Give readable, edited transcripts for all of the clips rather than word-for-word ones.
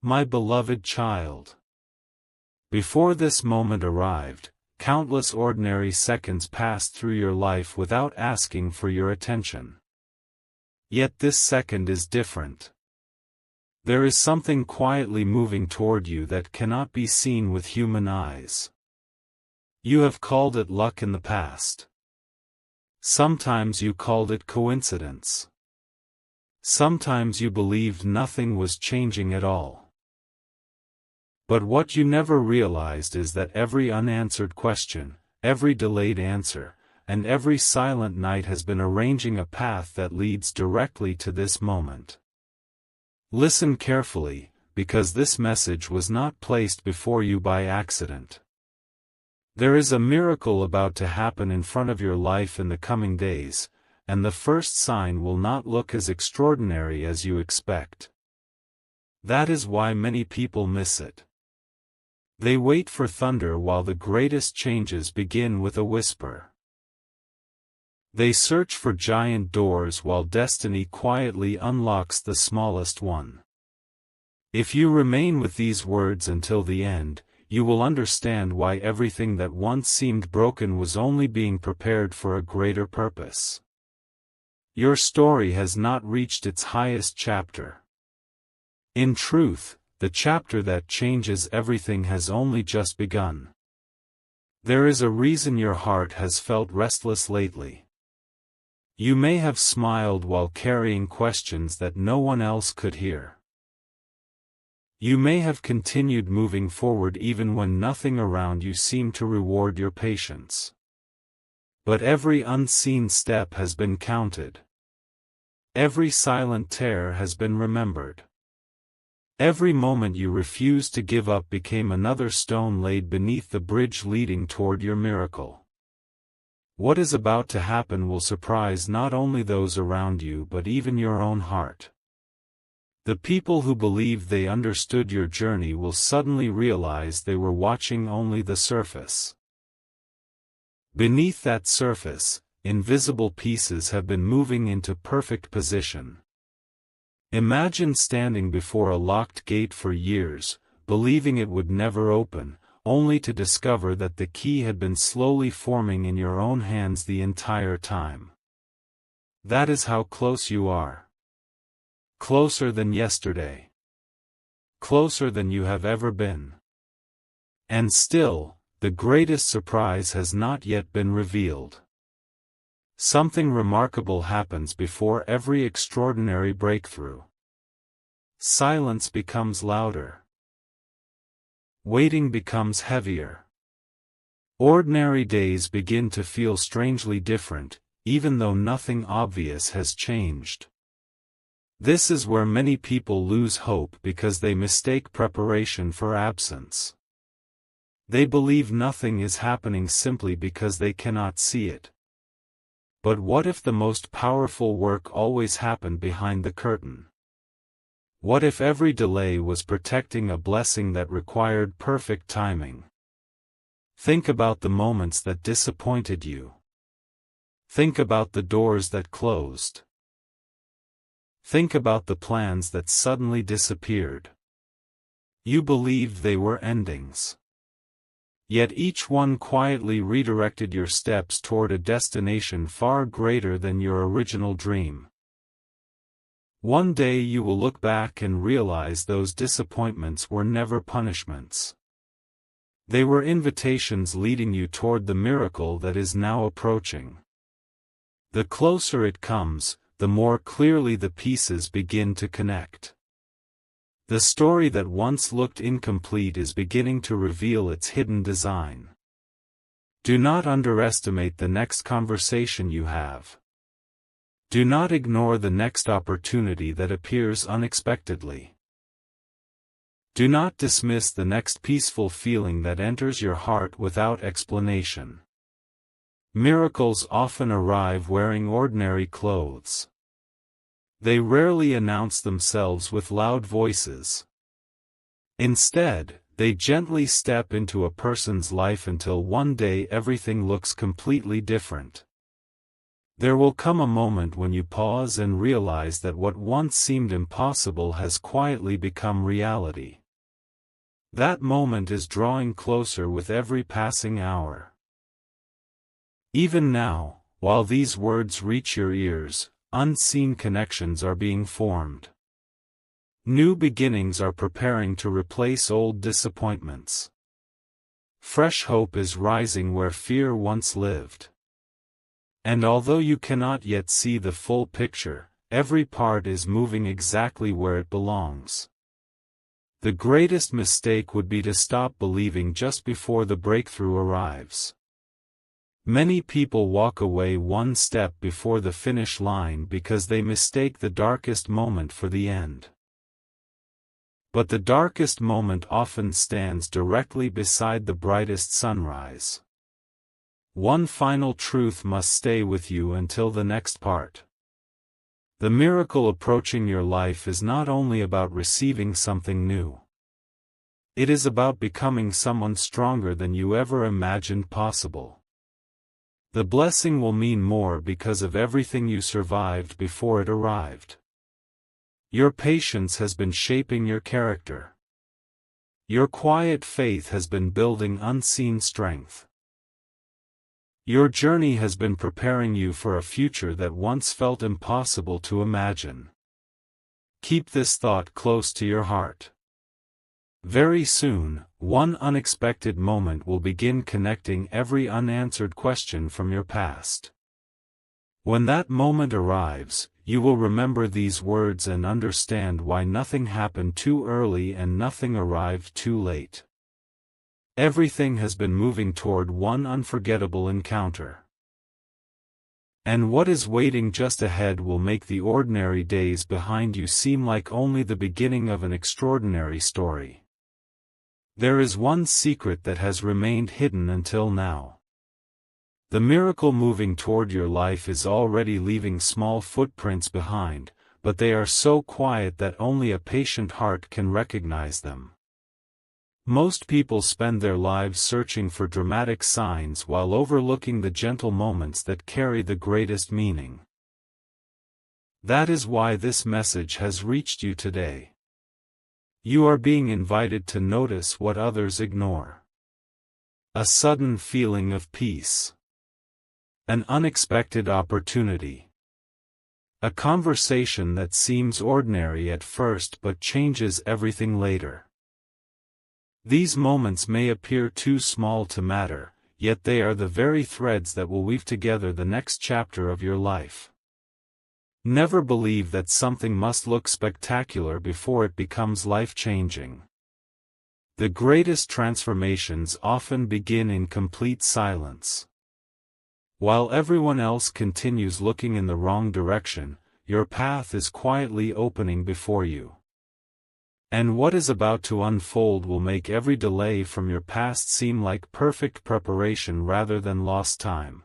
My beloved child. Before this moment arrived, countless ordinary seconds passed through your life without asking for your attention. Yet this second is different. There is something quietly moving toward you that cannot be seen with human eyes. You have called it luck in the past. Sometimes you called it coincidence. Sometimes you believed nothing was changing at all. But what you never realized is that every unanswered question, every delayed answer, and every silent night has been arranging a path that leads directly to this moment. Listen carefully, because this message was not placed before you by accident. There is a miracle about to happen in front of your life in the coming days, and the first sign will not look as extraordinary as you expect. That is why many people miss it. They wait for thunder while the greatest changes begin with a whisper. They search for giant doors while destiny quietly unlocks the smallest one. If you remain with these words until the end, you will understand why everything that once seemed broken was only being prepared for a greater purpose. Your story has not reached its highest chapter. In truth, the chapter that changes everything has only just begun. There is a reason your heart has felt restless lately. You may have smiled while carrying questions that no one else could hear. You may have continued moving forward even when nothing around you seemed to reward your patience. But every unseen step has been counted. Every silent tear has been remembered. Every moment you refused to give up became another stone laid beneath the bridge leading toward your miracle. What is about to happen will surprise not only those around you but even your own heart. The people who believed they understood your journey will suddenly realize they were watching only the surface. Beneath that surface, invisible pieces have been moving into perfect position. Imagine standing before a locked gate for years, believing it would never open, only to discover that the key had been slowly forming in your own hands the entire time. That is how close you are. Closer than yesterday. Closer than you have ever been. And still, the greatest surprise has not yet been revealed. Something remarkable happens before every extraordinary breakthrough. Silence becomes louder. Waiting becomes heavier. Ordinary days begin to feel strangely different, even though nothing obvious has changed. This is where many people lose hope because they mistake preparation for absence. They believe nothing is happening simply because they cannot see it. But what if the most powerful work always happened behind the curtain? What if every delay was protecting a blessing that required perfect timing? Think about the moments that disappointed you. Think about the doors that closed. Think about the plans that suddenly disappeared. You believed they were endings. Yet each one quietly redirected your steps toward a destination far greater than your original dream. One day you will look back and realize those disappointments were never punishments. They were invitations leading you toward the miracle that is now approaching. The closer it comes, the more clearly the pieces begin to connect. The story that once looked incomplete is beginning to reveal its hidden design. Do not underestimate the next conversation you have. Do not ignore the next opportunity that appears unexpectedly. Do not dismiss the next peaceful feeling that enters your heart without explanation. Miracles often arrive wearing ordinary clothes. They rarely announce themselves with loud voices. Instead, they gently step into a person's life until one day everything looks completely different. There will come a moment when you pause and realize that what once seemed impossible has quietly become reality. That moment is drawing closer with every passing hour. Even now, while these words reach your ears, unseen connections are being formed. New beginnings are preparing to replace old disappointments. Fresh hope is rising where fear once lived. And although you cannot yet see the full picture, every part is moving exactly where it belongs. The greatest mistake would be to stop believing just before the breakthrough arrives. Many people walk away one step before the finish line because they mistake the darkest moment for the end. But the darkest moment often stands directly beside the brightest sunrise. One final truth must stay with you until the next part. The miracle approaching your life is not only about receiving something new. It is about becoming someone stronger than you ever imagined possible. The blessing will mean more because of everything you survived before it arrived. Your patience has been shaping your character. Your quiet faith has been building unseen strength. Your journey has been preparing you for a future that once felt impossible to imagine. Keep this thought close to your heart. Very soon, one unexpected moment will begin connecting every unanswered question from your past. When that moment arrives, you will remember these words and understand why nothing happened too early and nothing arrived too late. Everything has been moving toward one unforgettable encounter. And what is waiting just ahead will make the ordinary days behind you seem like only the beginning of an extraordinary story. There is one secret that has remained hidden until now. The miracle moving toward your life is already leaving small footprints behind, but they are so quiet that only a patient heart can recognize them. Most people spend their lives searching for dramatic signs while overlooking the gentle moments that carry the greatest meaning. That is why this message has reached you today. You are being invited to notice what others ignore. A sudden feeling of peace. An unexpected opportunity. A conversation that seems ordinary at first but changes everything later. These moments may appear too small to matter, yet they are the very threads that will weave together the next chapter of your life. Never believe that something must look spectacular before it becomes life-changing. The greatest transformations often begin in complete silence. While everyone else continues looking in the wrong direction, your path is quietly opening before you. And what is about to unfold will make every delay from your past seem like perfect preparation rather than lost time.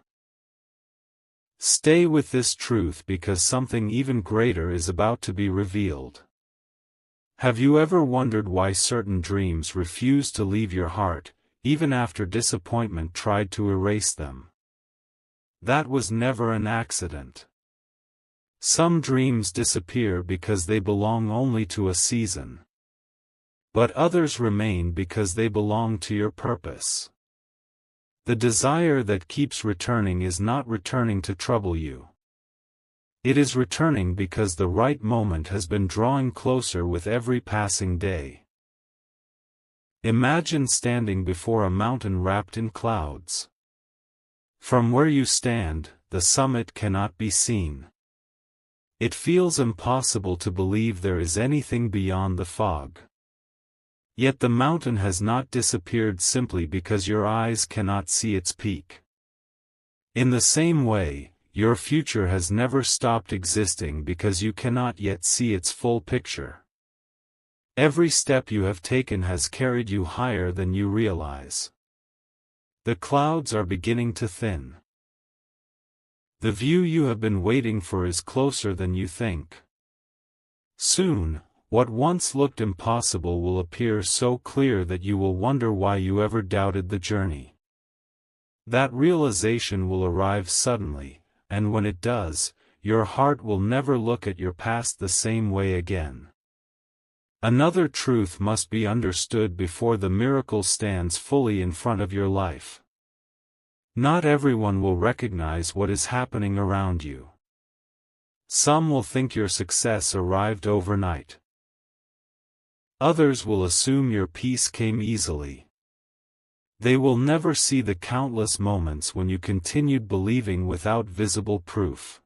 Stay with this truth because something even greater is about to be revealed. Have you ever wondered why certain dreams refuse to leave your heart, even after disappointment tried to erase them? That was never an accident. Some dreams disappear because they belong only to a season. But others remain because they belong to your purpose. The desire that keeps returning is not returning to trouble you. It is returning because the right moment has been drawing closer with every passing day. Imagine standing before a mountain wrapped in clouds. From where you stand, the summit cannot be seen. It feels impossible to believe there is anything beyond the fog. Yet the mountain has not disappeared simply because your eyes cannot see its peak. In the same way, your future has never stopped existing because you cannot yet see its full picture. Every step you have taken has carried you higher than you realize. The clouds are beginning to thin. The view you have been waiting for is closer than you think. Soon, what once looked impossible will appear so clear that you will wonder why you ever doubted the journey. That realization will arrive suddenly, and when it does, your heart will never look at your past the same way again. Another truth must be understood before the miracle stands fully in front of your life. Not everyone will recognize what is happening around you. Some will think your success arrived overnight. Others will assume your peace came easily. They will never see the countless moments when you continued believing without visible proof.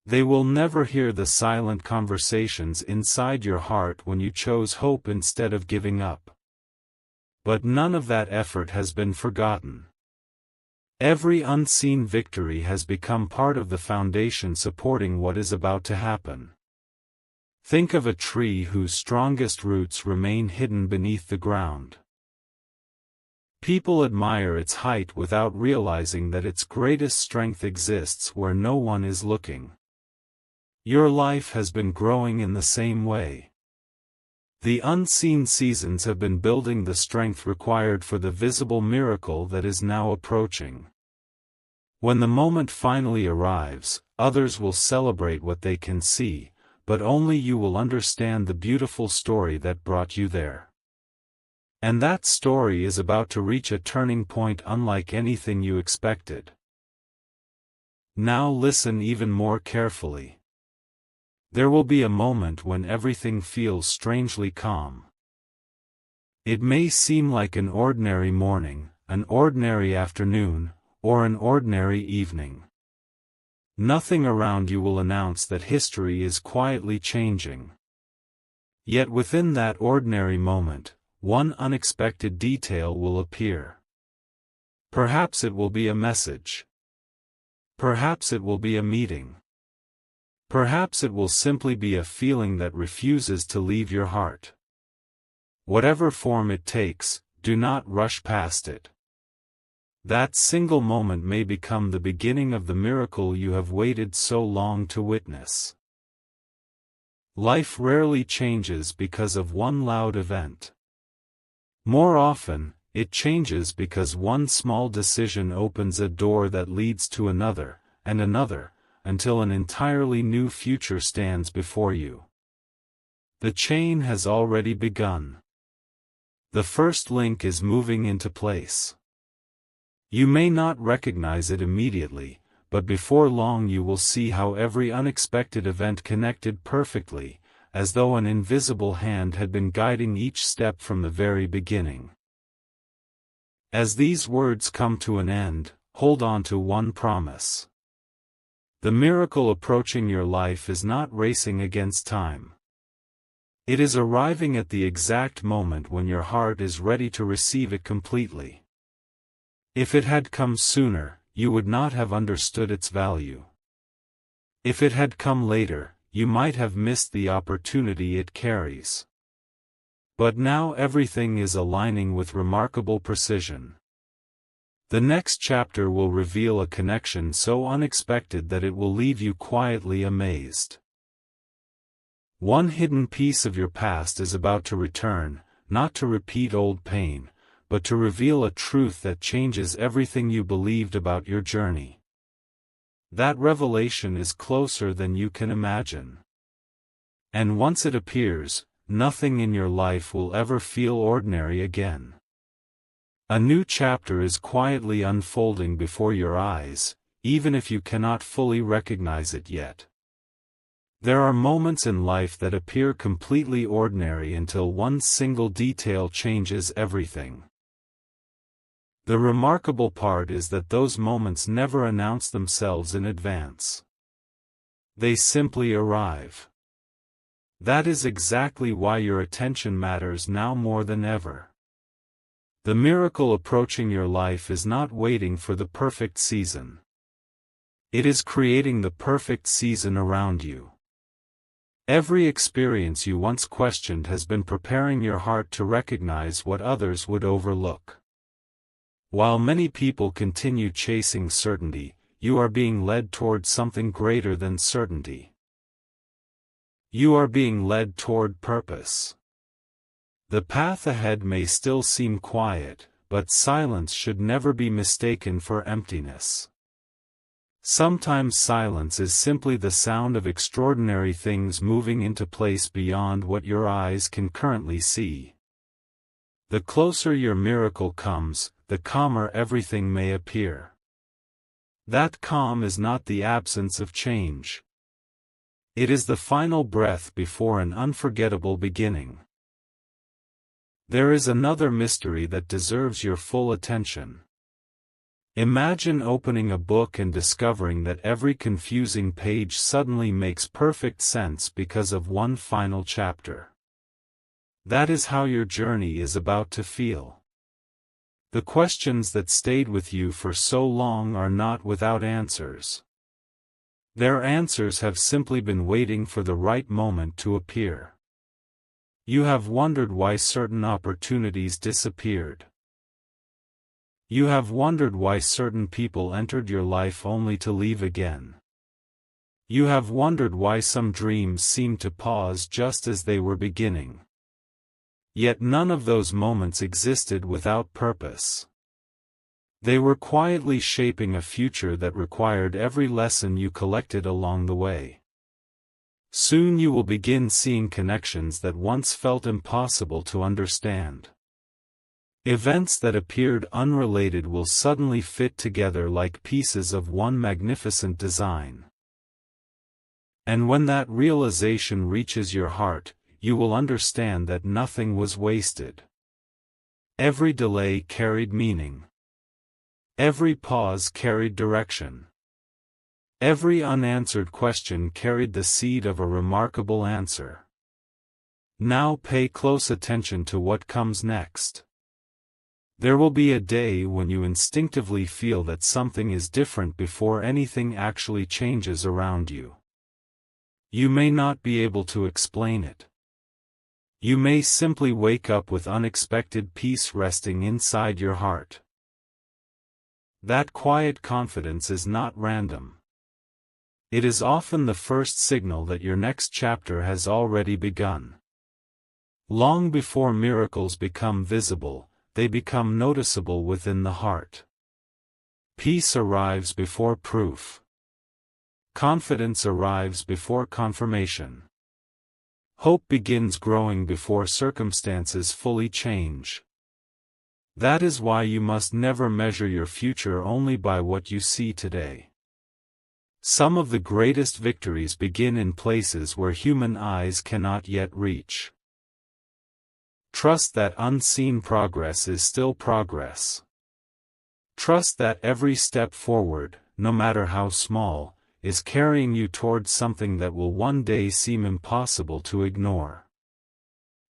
They will never hear the silent conversations inside your heart when you chose hope instead of giving up. But none of that effort has been forgotten. Every unseen victory has become part of the foundation supporting what is about to happen. Think of a tree whose strongest roots remain hidden beneath the ground. People admire its height without realizing that its greatest strength exists where no one is looking. Your life has been growing in the same way. The unseen seasons have been building the strength required for the visible miracle that is now approaching. When the moment finally arrives, others will celebrate what they can see, but only you will understand the beautiful story that brought you there. And that story is about to reach a turning point unlike anything you expected. Now listen even more carefully. There will be a moment when everything feels strangely calm. It may seem like an ordinary morning, an ordinary afternoon, or an ordinary evening. Nothing around you will announce that history is quietly changing. Yet within that ordinary moment, one unexpected detail will appear. Perhaps it will be a message. Perhaps it will be a meeting. Perhaps it will simply be a feeling that refuses to leave your heart. Whatever form it takes, do not rush past it. That single moment may become the beginning of the miracle you have waited so long to witness. Life rarely changes because of one loud event. More often, it changes because one small decision opens a door that leads to another, and another, until an entirely new future stands before you. The chain has already begun. The first link is moving into place. You may not recognize it immediately, but before long you will see how every unexpected event connected perfectly, as though an invisible hand had been guiding each step from the very beginning. As these words come to an end, hold on to one promise. The miracle approaching your life is not racing against time. It is arriving at the exact moment when your heart is ready to receive it completely. If it had come sooner, you would not have understood its value. If it had come later, you might have missed the opportunity it carries. But now everything is aligning with remarkable precision. The next chapter will reveal a connection so unexpected that it will leave you quietly amazed. One hidden piece of your past is about to return, not to repeat old pain, but to reveal a truth that changes everything you believed about your journey. That revelation is closer than you can imagine. And once it appears, nothing in your life will ever feel ordinary again. A new chapter is quietly unfolding before your eyes, even if you cannot fully recognize it yet. There are moments in life that appear completely ordinary until one single detail changes everything. The remarkable part is that those moments never announce themselves in advance. They simply arrive. That is exactly why your attention matters now more than ever. The miracle approaching your life is not waiting for the perfect season. It is creating the perfect season around you. Every experience you once questioned has been preparing your heart to recognize what others would overlook. While many people continue chasing certainty, you are being led toward something greater than certainty. You are being led toward purpose. The path ahead may still seem quiet, but silence should never be mistaken for emptiness. Sometimes silence is simply the sound of extraordinary things moving into place beyond what your eyes can currently see. The closer your miracle comes, the calmer everything may appear. That calm is not the absence of change. It is the final breath before an unforgettable beginning. There is another mystery that deserves your full attention. Imagine opening a book and discovering that every confusing page suddenly makes perfect sense because of one final chapter. That is how your journey is about to feel. The questions that stayed with you for so long are not without answers. Their answers have simply been waiting for the right moment to appear. You have wondered why certain opportunities disappeared. You have wondered why certain people entered your life only to leave again. You have wondered why some dreams seemed to pause just as they were beginning. Yet none of those moments existed without purpose. They were quietly shaping a future that required every lesson you collected along the way. Soon you will begin seeing connections that once felt impossible to understand. Events that appeared unrelated will suddenly fit together like pieces of one magnificent design. And when that realization reaches your heart, you will understand that nothing was wasted. Every delay carried meaning. Every pause carried direction. Every unanswered question carried the seed of a remarkable answer. Now pay close attention to what comes next. There will be a day when you instinctively feel that something is different before anything actually changes around you. You may not be able to explain it. You may simply wake up with unexpected peace resting inside your heart. That quiet confidence is not random. It is often the first signal that your next chapter has already begun. Long before miracles become visible, they become noticeable within the heart. Peace arrives before proof. Confidence arrives before confirmation. Hope begins growing before circumstances fully change. That is why you must never measure your future only by what you see today. Some of the greatest victories begin in places where human eyes cannot yet reach. Trust that unseen progress is still progress. Trust that every step forward, no matter how small, is carrying you towards something that will one day seem impossible to ignore.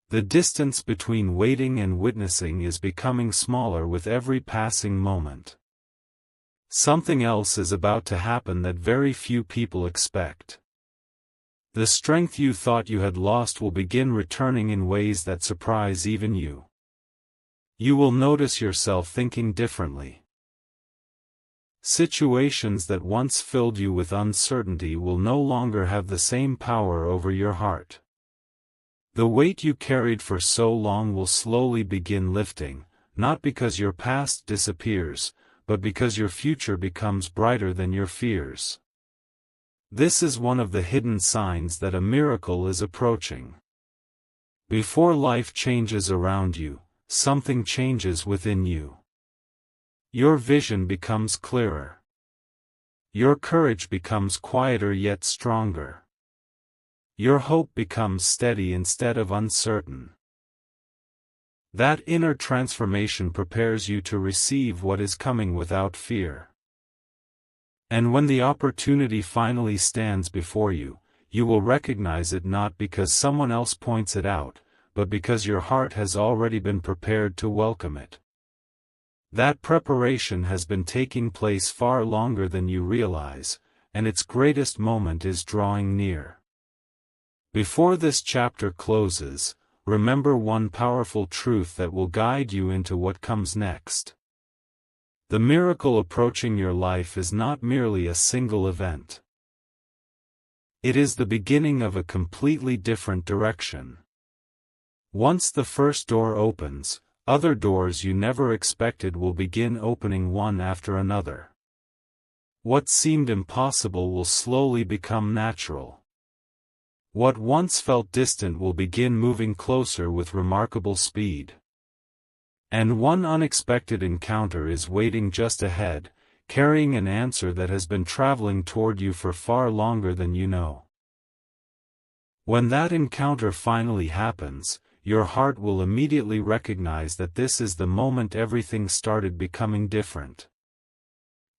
The distance between waiting and witnessing is becoming smaller with every passing moment. Something else is about to happen that very few people expect. The strength you thought you had lost will begin returning in ways that surprise even you. You will notice yourself thinking differently. Situations that once filled you with uncertainty will no longer have the same power over your heart. The weight you carried for so long will slowly begin lifting, not because your past disappears, but because your future becomes brighter than your fears. This is one of the hidden signs that a miracle is approaching. Before life changes around you, something changes within you. Your vision becomes clearer. Your courage becomes quieter yet stronger. Your hope becomes steady instead of uncertain. That inner transformation prepares you to receive what is coming without fear. And when the opportunity finally stands before you, you will recognize it not because someone else points it out, but because your heart has already been prepared to welcome it. That preparation has been taking place far longer than you realize, and its greatest moment is drawing near. Before this chapter closes, remember one powerful truth that will guide you into what comes next. The miracle approaching your life is not merely a single event. It is the beginning of a completely different direction. Once the first door opens, other doors you never expected will begin opening one after another. What seemed impossible will slowly become natural. What once felt distant will begin moving closer with remarkable speed. And one unexpected encounter is waiting just ahead, carrying an answer that has been traveling toward you for far longer than you know. When that encounter finally happens, your heart will immediately recognize that this is the moment everything started becoming different.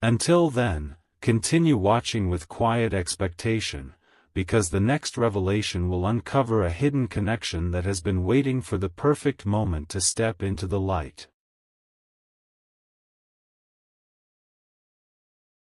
Until then, continue watching with quiet expectation, because the next revelation will uncover a hidden connection that has been waiting for the perfect moment to step into the light.